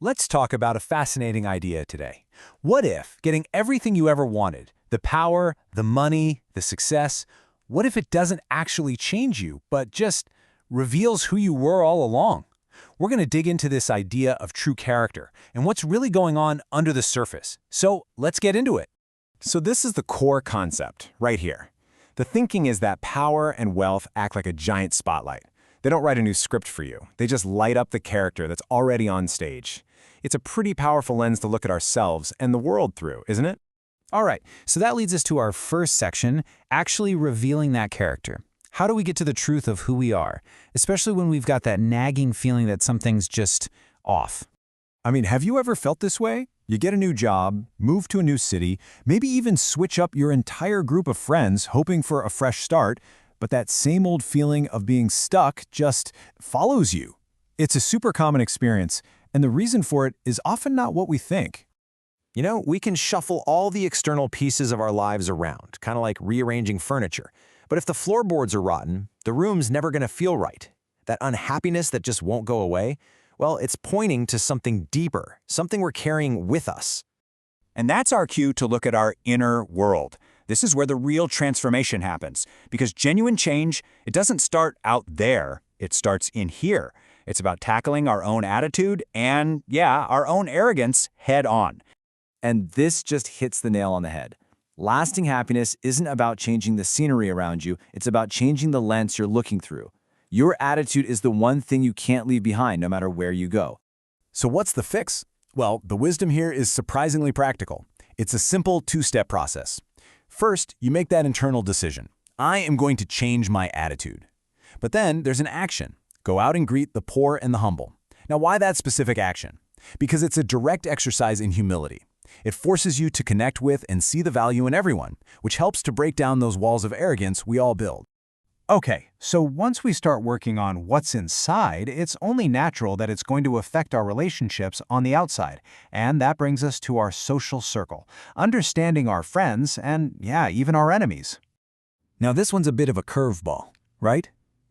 Let's talk about a fascinating idea today. What if getting everything you ever wanted, the power, the money, the success, what if it doesn't actually change you, but just reveals who you were all along? We're going to dig into this idea of true character and what's really going on under the surface. So let's get into it. So this is the core concept right here. The thinking is that power and wealth act like a giant spotlight. They don't write a new script for you. They just light up the character that's already on stage. It's a pretty powerful lens to look at ourselves and the world through, isn't it? All right, so that leads us to our first section, actually revealing that character. How do we get to the truth of who we are, especially when we've got that nagging feeling that something's just off? I mean, have you ever felt this way? You get a new job, move to a new city, maybe even switch up your entire group of friends hoping for a fresh start, but that same old feeling of being stuck just follows you. It's a super common experience, and the reason for it is often not what we think. You know, we can shuffle all the external pieces of our lives around, kind of like rearranging furniture. But if the floorboards are rotten, the room's never going to feel right. That unhappiness that just won't go away, well, it's pointing to something deeper, something we're carrying with us. And that's our cue to look at our inner world. This is where the real transformation happens, because genuine change, it doesn't start out there, it starts in here. It's about tackling our own attitude and, yeah, our own arrogance head on. And this just hits the nail on the head. Lasting happiness isn't about changing the scenery around you, it's about changing the lens you're looking through. Your attitude is the one thing you can't leave behind no matter where you go. So what's the fix? Well, the wisdom here is surprisingly practical. It's a simple two-step process. First, you make that internal decision. I am going to change my attitude. But then there's an action. Go out and greet the poor and the humble. Now, why that specific action? Because it's a direct exercise in humility. It forces you to connect with and see the value in everyone, which helps to break down those walls of arrogance we all build. Okay, so once we start working on what's inside, it's only natural that it's going to affect our relationships on the outside. And that brings us to our social circle, understanding our friends and, yeah, even our enemies. Now, this one's a bit of a curveball, right?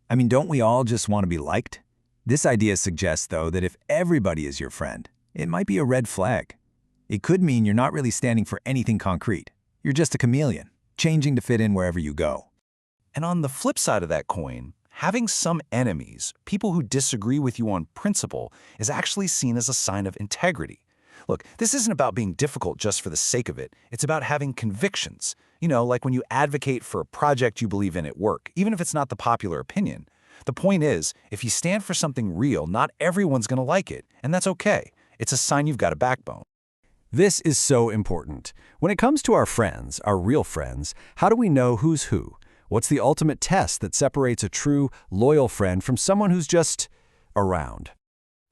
I mean, don't we all just want to be liked? This idea suggests, though, that if everybody is your friend, it might be a red flag. It could mean you're not really standing for anything concrete. You're just a chameleon, changing to fit in wherever you go. And on the flip side of that coin, having some enemies, people who disagree with you on principle, is actually seen as a sign of integrity. Look, this isn't about being difficult just for the sake of it. It's about having convictions. You know, like when you advocate for a project you believe in at work, even if it's not the popular opinion. The point is, if you stand for something real, not everyone's going to like it, and that's okay. It's a sign you've got a backbone. This is so important. When it comes to our friends, our real friends, how do we know who's who? What's the ultimate test that separates a true, loyal friend from someone who's just around?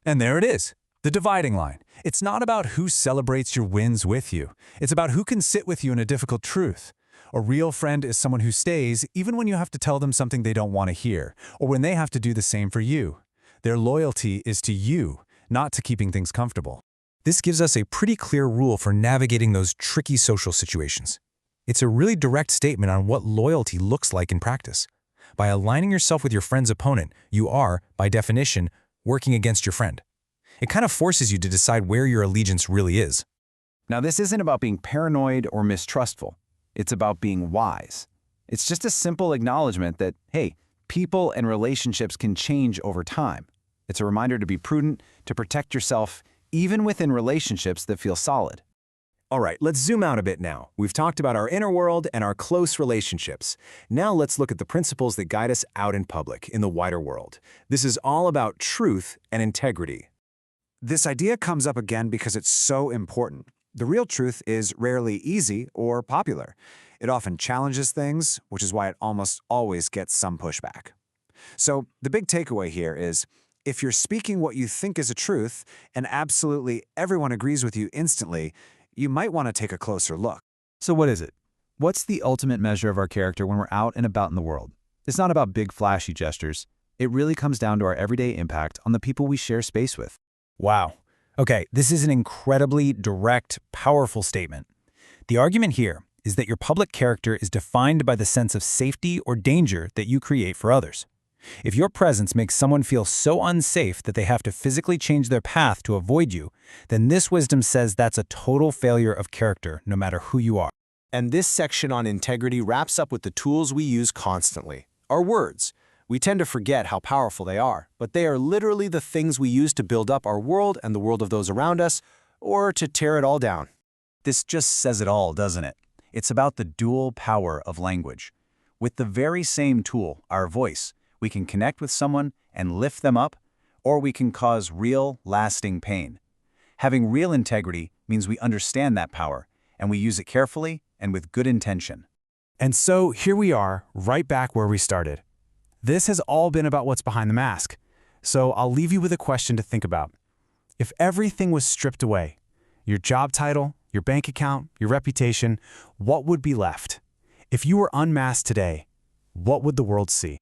And there it is, the dividing line. It's not about who celebrates your wins with you. It's about who can sit with you in a difficult truth. A real friend is someone who stays even when you have to tell them something they don't want to hear, or when they have to do the same for you. Their loyalty is to you, not to keeping things comfortable. This gives us a pretty clear rule for navigating those tricky social situations. It's a really direct statement on what loyalty looks like in practice. By aligning yourself with your friend's opponent, you are, by definition, working against your friend. It kind of forces you to decide where your allegiance really is. Now, this isn't about being paranoid or mistrustful. It's about being wise. It's just a simple acknowledgement that, hey, people and relationships can change over time. It's a reminder to be prudent, to protect yourself, even within relationships that feel solid. All right, let's zoom out a bit now. We've talked about our inner world and our close relationships. Now let's look at the principles that guide us out in public, in the wider world. This is all about truth and integrity. This idea comes up again because it's so important. The real truth is rarely easy or popular. It often challenges things, which is why it almost always gets some pushback. So the big takeaway here is, if you're speaking what you think is a truth and absolutely everyone agrees with you instantly, you might want to take a closer look. So what is it? What's the ultimate measure of our character when we're out and about in the world? It's not about big flashy gestures. It really comes down to our everyday impact on the people we share space with. Wow. Okay, this is an incredibly direct, powerful statement. The argument here is that your public character is defined by the sense of safety or danger that you create for others. If your presence makes someone feel so unsafe that they have to physically change their path to avoid you, then this wisdom says that's a total failure of character, no matter who you are. And this section on integrity wraps up with the tools we use constantly, our words. We tend to forget how powerful they are, but they are literally the things we use to build up our world and the world of those around us, or to tear it all down. This just says it all, doesn't it? It's about the dual power of language. With the very same tool, our voice, we can connect with someone and lift them up, or we can cause real, lasting pain. Having real integrity means we understand that power, and we use it carefully and with good intention. And so here we are, right back where we started. This has all been about what's behind the mask. So I'll leave you with a question to think about. If everything was stripped away, your job title, your bank account, your reputation, what would be left? If you were unmasked today, what would the world see?